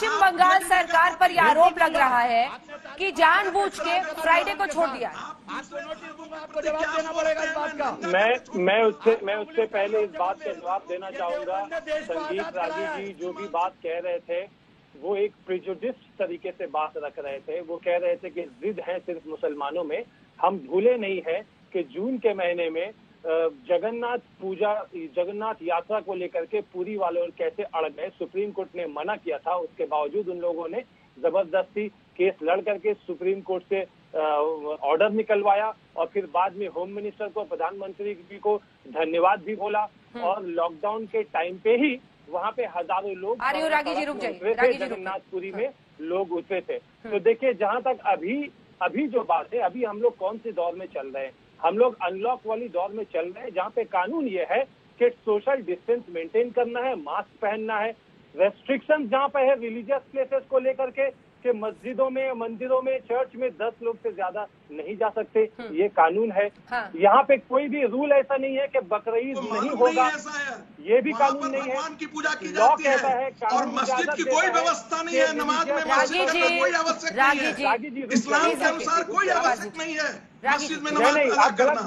पश्चिम बंगाल सरकार पर यह आरोप लग रहा है कि जानबूझ के फ्राइडे को छोड़ दिया। आपको जवाब देना पड़ेगा इस बात का। मैं उससे पहले इस बात का जवाब देना चाहूंगा। संगीत रागी जी जो भी बात कह रहे थे वो एक प्रिजुडिस तरीके से बात रख रहे थे। वो कह रहे थे कि जिद है सिर्फ मुसलमानों में। हम भूले नहीं है कि जून के महीने में जगन्नाथ यात्रा को लेकर के पुरी वालों कैसे अड़ गए। सुप्रीम कोर्ट ने मना किया था, उसके बावजूद उन लोगों ने जबरदस्ती केस लड़ करके सुप्रीम कोर्ट से ऑर्डर निकलवाया और फिर बाद में होम मिनिस्टर को, प्रधानमंत्री जी को धन्यवाद भी बोला। और लॉकडाउन के टाइम पे ही वहाँ पे हजारों लोग जगन्नाथपुरी में लोग उतरे थे। तो देखिए, जहाँ तक अभी जो बात है, अभी हम लोग कौन से दौर में चल रहे हैं? हम लोग अनलॉक वाली दौर में चल रहे हैं, जहाँ पे कानून ये है कि सोशल डिस्टेंस मेंटेन करना है, मास्क पहनना है। रेस्ट्रिक्शन जहाँ पे है रिलीजियस प्लेसेस को लेकर के कि मस्जिदों में, मंदिरों में, चर्च में 10 लोग से ज्यादा नहीं जा सकते, ये कानून है। हाँ। यहाँ पे कोई भी रूल ऐसा नहीं है कि बकरीद नहीं होगा, ये भी कानून नहीं है। भगवान की पूजा की लॉ जाती कहता है और मस्जिद की कोई व्यवस्था नहीं है, नमाज में मस्जिद का कोई आवश्यक नहीं है, इस्लाम के अनुसार कोई आवश्यक नहीं है मस्जिद में नमाज अदा करना।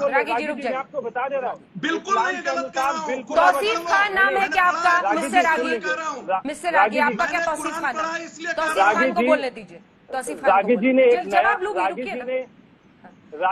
मैं आपको बता दे रहा हूँ, बिल्कुल नहीं गलत कर रहा हूँ। तौसीफ खान नाम है क्या आपका? मिस्टर रागी, आपका क्या तौसीफ खान? तौसीफ खान को बोलने दीजिए। तौसीफ खान रागी जी ने जवाब लूंगी,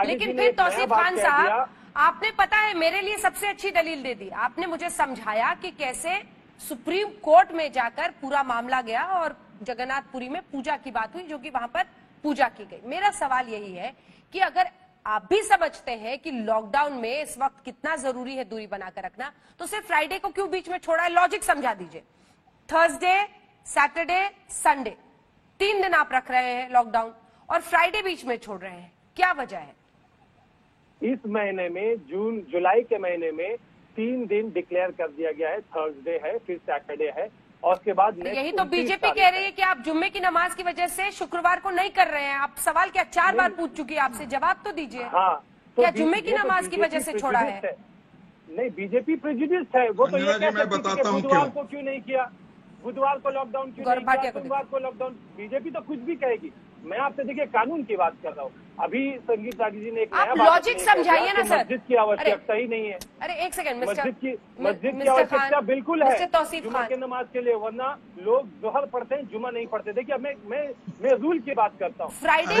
लेकिन फिर तौसीफ खान साहब, आपने पता है मेरे लिए सबसे अच्छी दलील दे दी। आपने मुझे समझाया कि कैसे सुप्रीम कोर्ट में जाकर पूरा मामला गया और जगन्नाथपुरी में पूजा की बात हुई, जो कि वहां पर पूजा की गई। मेरा सवाल यही है कि अगर आप भी समझते हैं कि लॉकडाउन में इस वक्त कितना जरूरी है दूरी बनाकर रखना, तो सिर्फ फ्राइडे को क्यों बीच में छोड़ा है? लॉजिक समझा दीजिए। थर्सडे, सैटरडे, संडे 3 दिन आप रख रहे हैं लॉकडाउन और फ्राइडे बीच में छोड़ रहे हैं, क्या वजह है? इस महीने में जुलाई के महीने में 3 दिन डिक्लेयर कर दिया गया है। थर्सडे है, फिर सैटरडे है और उसके बाद यही तो बीजेपी कह रही है कि आप जुम्मे की नमाज की वजह से शुक्रवार को नहीं कर रहे हैं। आप सवाल क्या 4 बार पूछ चुकी है आपसे, जवाब तो दीजिए। हाँ, तो क्या जुम्मे की नमाज की वजह से छोड़ा है? नहीं, बीजेपी प्रेजुडिस है। वो तो ये मैं बताता हूँ बुधवार को क्यों नहीं किया, बुधवार को लॉकडाउन क्यों नहीं किया, सोमवार को लॉकडाउन। बीजेपी तो कुछ भी कहेगी। मैं आपसे देखिए कानून की बात कर रहा हूँ। अभी संगीत रागी जी ने एक नया लॉजिक समझाइए ना सर। मस्जिद की आवश्यकता ही नहीं है। अरे एक सेकंड, मस्जिद की आवश्यकता बिल्कुल है जुमा की नमाज के लिए, वरना लोग जोहर पढ़ते हैं, जुमा नहीं पढ़ते। देखिए मैं रूल की बात करता हूँ। फ्राइडे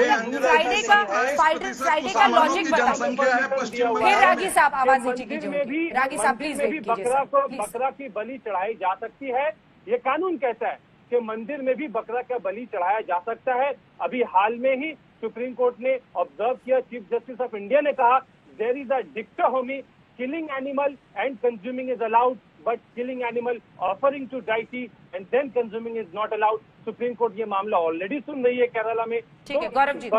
का लॉजिक बताइए। फिर रागी साहब आवाज नीचे कीजिए। रागी साहब प्लीज। बकरा की बलि चढ़ाई जा सकती है, ये कानून कहता है कि मंदिर में भी बकरा का बलि चढ़ाया जा सकता है। अभी हाल में ही सुप्रीम कोर्ट ने ऑब्जर्व किया, चीफ जस्टिस ऑफ इंडिया ने कहा there is a dichotomy, killing animal and consuming is allowed but killing animal offering to deity and then consuming is not allowed. Supreme court ये मामला already सुन रही है केरला में। ठीक है गौरव जी,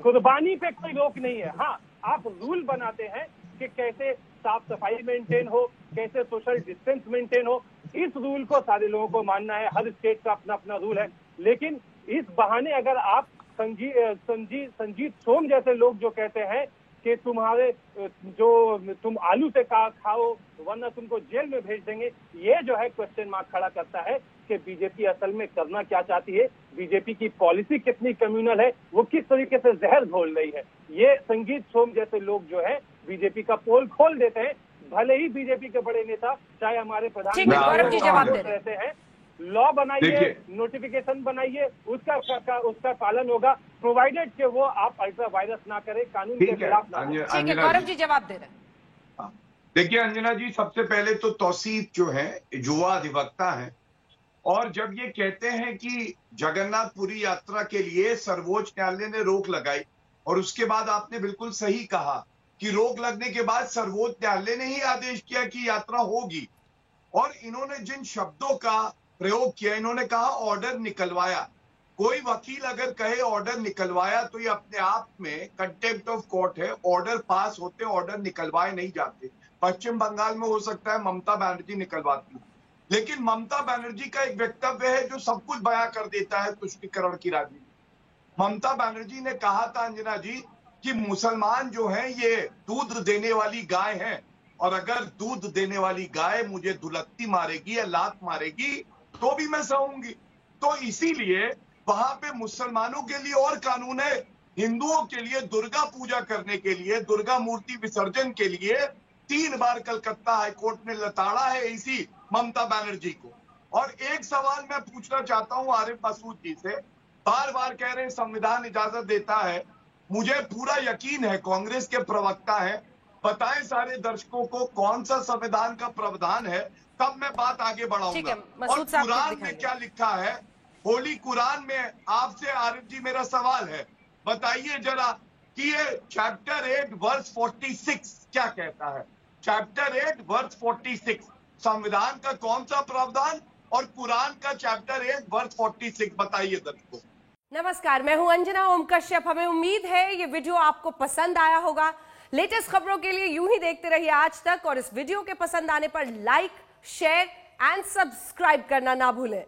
कुर्बानी पे कोई रोक नहीं है। हाँ, आप रूल बनाते हैं कि कैसे साफ सफाई मेंटेन हो, कैसे सोशल डिस्टेंस मेंटेन हो। इस रूल को सारे लोगों को मानना है, हर स्टेट का अपना अपना रूल है। लेकिन इस बहाने अगर आप संजीत सोम जैसे लोग जो कहते हैं कि तुम आलू से खाओ वरना तुमको जेल में भेज देंगे, ये जो है क्वेश्चन मार्क खड़ा करता है कि बीजेपी असल में करना क्या चाहती है, बीजेपी की पॉलिसी कितनी कम्युनल है, वो किस तरीके से जहर घोल रही है। ये संजीत सोम जैसे लोग जो है बीजेपी का पोल खोल देते हैं। भले ही बीजेपी के बड़े नेता चाहे हमारे प्रधानमंत्री रहते हैं, लॉ बनाइए, नोटिफिकेशन बनाइए, उसका पालन होगा, प्रोवाइडेड कि वो आप अल्ट्रा वायरस ना करें, कानून के खिलाफ ना। ठीक है, गौरव जी जवाब दे रहे हैं। देखिए अंजना जी, सबसे पहले तो तौसीफ जो है युवा अधिवक्ता है और जब ये कहते हैं कि जगन्नाथपुरी यात्रा के लिए सर्वोच्च न्यायालय ने रोक लगाई और उसके बाद आपने बिल्कुल सही कहा कि रोक लगने के बाद सर्वोच्च न्यायालय ने ही आदेश किया कि यात्रा होगी। और इन्होंने जिन शब्दों का प्रयोग किया, इन्होंने कहा ऑर्डर निकलवाया। कोई वकील अगर कहे ऑर्डर निकलवाया तो ये अपने आप में कंटेम्प्ट ऑफ कोर्ट है। ऑर्डर पास होते, ऑर्डर निकलवाए नहीं जाते। पश्चिम बंगाल में हो सकता है ममता बनर्जी निकलवाती, लेकिन ममता बनर्जी का एक वक्तव्य है जो सब कुछ बयां कर देता है तुष्टीकरण की राजनीति। ममता बनर्जी ने कहा था अंजना जी कि मुसलमान जो हैं ये दूध देने वाली गाय हैं और अगर दूध देने वाली गाय मुझे दुलत्ती मारेगी या लात मारेगी तो भी मैं सहूंगी। तो इसीलिए वहां पे मुसलमानों के लिए और कानून है, हिंदुओं के लिए दुर्गा पूजा करने के लिए, दुर्गा मूर्ति विसर्जन के लिए 3 बार कलकत्ता हाईकोर्ट ने लताड़ा है इसी ममता बनर्जी को। और एक सवाल मैं पूछना चाहता हूं आरिफ मसूद जी से, बार बार कह रहे हैं संविधान इजाजत देता है, मुझे पूरा यकीन है कांग्रेस के प्रवक्ता है, बताएं सारे दर्शकों को कौन सा संविधान का प्रावधान है, तब मैं बात आगे बढ़ाऊंगा। और कुरान में क्या लिखा है, होली कुरान में आपसे आरिफ जी मेरा सवाल है, बताइए जरा कि ये चैप्टर 8 वर्स 46 क्या कहता है। चैप्टर 8 वर्स 46 संविधान का कौन सा प्रावधान और कुरान का चैप्टर 8 वर्स 46 बताइए दर्शकों। नमस्कार, मैं हूं अंजना ओम कश्यप। हमें उम्मीद है ये वीडियो आपको पसंद आया होगा। लेटेस्ट खबरों के लिए यूं ही देखते रहिए आज तक, और इस वीडियो के पसंद आने पर लाइक, शेयर एंड सब्सक्राइब करना ना भूलें।